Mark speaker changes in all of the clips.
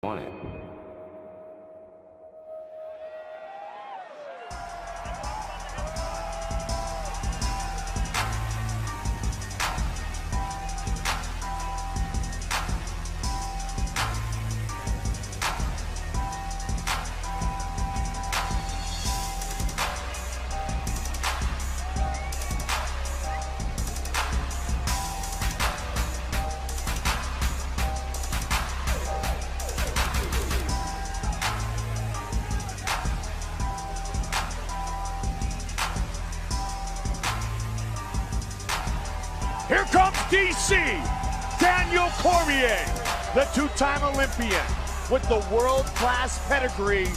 Speaker 1: On it.
Speaker 2: Here comes DC, Daniel Cormier, the two-time Olympian with the world-class pedigree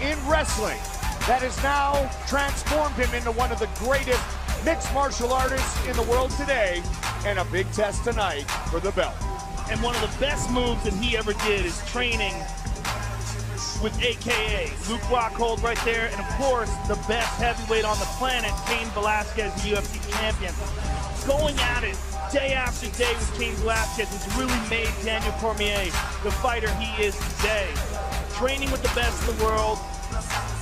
Speaker 2: in wrestling that has now transformed him into one of the greatest mixed martial artists in the world today, and a big test tonight for the belt.
Speaker 3: And one of the best moves that he ever did is training with AKA Luke Rockhold right there, and of course the best heavyweight on the planet, Cain Velasquez, the UFC champion. Going at it day after day with Cain Velasquez has really made Daniel Cormier the fighter he is today. Training with the best in the world,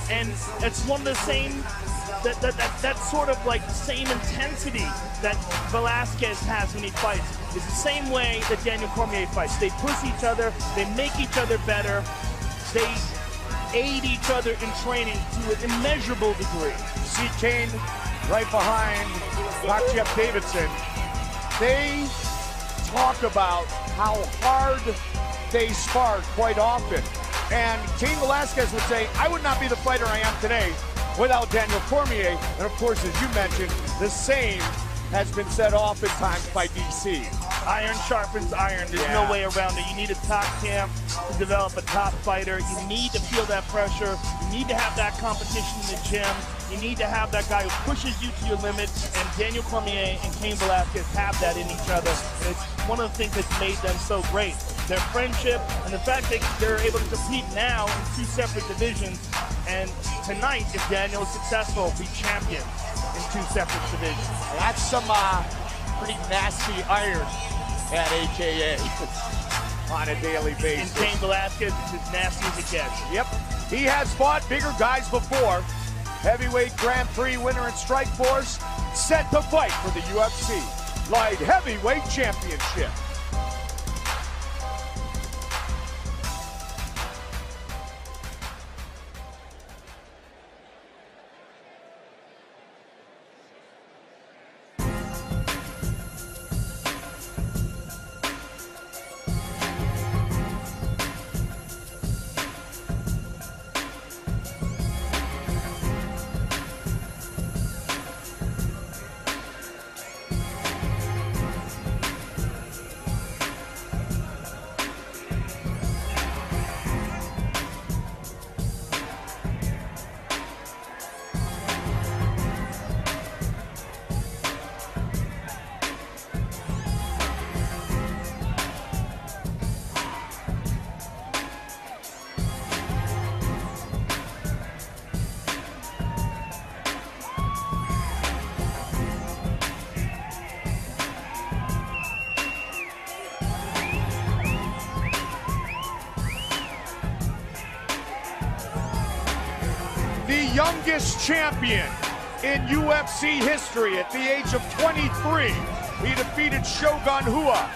Speaker 3: and it's one of the same, that sort of like same intensity that Velasquez has when he fights. It's the same way that Daniel Cormier fights. They push each other, they make each other better, they aid each other in training to an immeasurable degree.
Speaker 2: See Cain right behind Jeff Davidson. They talk about how hard they sparred quite often. And Cain Velasquez would say, I would not be the fighter I am today without Daniel Cormier. And of course, as you mentioned, the same has been said oftentimes by DC.
Speaker 3: Iron sharpens iron. There's no way around it. You need a top camp to develop a top fighter. You need to feel that pressure. You need to have that competition in the gym. You need to have that guy who pushes you to your limit. And Daniel Cormier and Cain Velasquez have that in each other. And it's one of the things that's made them so great. Their friendship and the fact that they're able to compete now in two separate divisions. And tonight, if Daniel is successful, be champion in two separate divisions.
Speaker 2: That's some pretty nasty iron at AKA on a daily basis.
Speaker 3: And Cain Velasquez is as nasty as it gets.
Speaker 2: Yep, he has fought bigger guys before. Heavyweight Grand Prix winner in Strikeforce, set to fight for the UFC Light Heavyweight Championship. The youngest champion in UFC history at the age of 23. He defeated Shogun Rua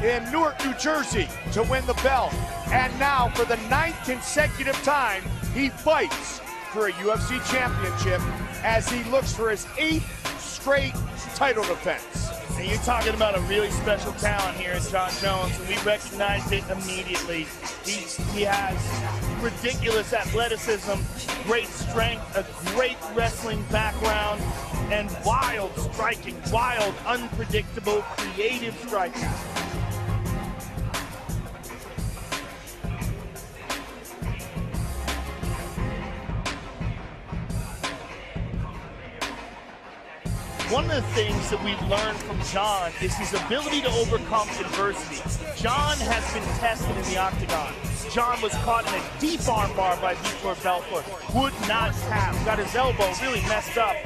Speaker 2: in Newark, New Jersey to win the belt. And now for the 9th consecutive time, he fights for a UFC championship as he looks for his 8th straight title defense.
Speaker 3: And you're talking about a really special talent here in Jon Jones, and we recognized it immediately. He has ridiculous athleticism, great strength, a great wrestling background, and wild striking, wild, unpredictable, creative striking. One of the things that we've learned from Jon is his ability to overcome adversity. Jon has been tested in the octagon. Jon was caught in a deep armbar by Vitor Belfort. Would not tap. Got his elbow really messed up.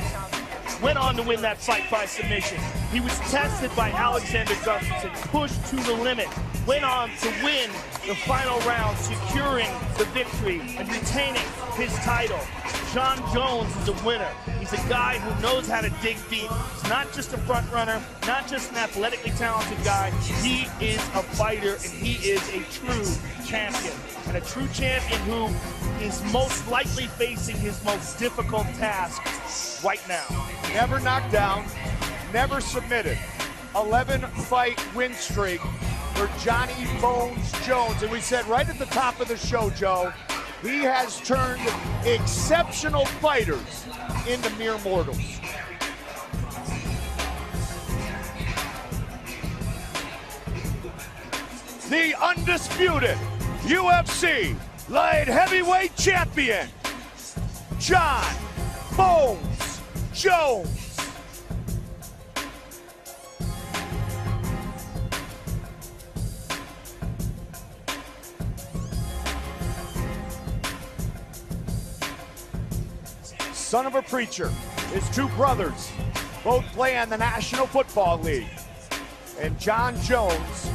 Speaker 3: Went on to win that fight by submission. He was tested by Alexander Gustafsson, pushed to the limit. Went on to win the final round, securing the victory and retaining his title. Jon Jones is a winner. He's a guy who knows how to dig deep. He's not just a front runner, not just an athletically talented guy. He is a fighter, and he is a true champion. And a true champion who is most likely facing his most difficult task right now.
Speaker 2: Never knocked down, never submitted. 11-fight win streak for Johnny Bones Jones. And we said right at the top of the show, Joe, he has turned exceptional fighters into mere mortals. The undisputed UFC light heavyweight champion, Jon Bones Jones. Son of a preacher, his two brothers both play in the National Football League. And Jon Jones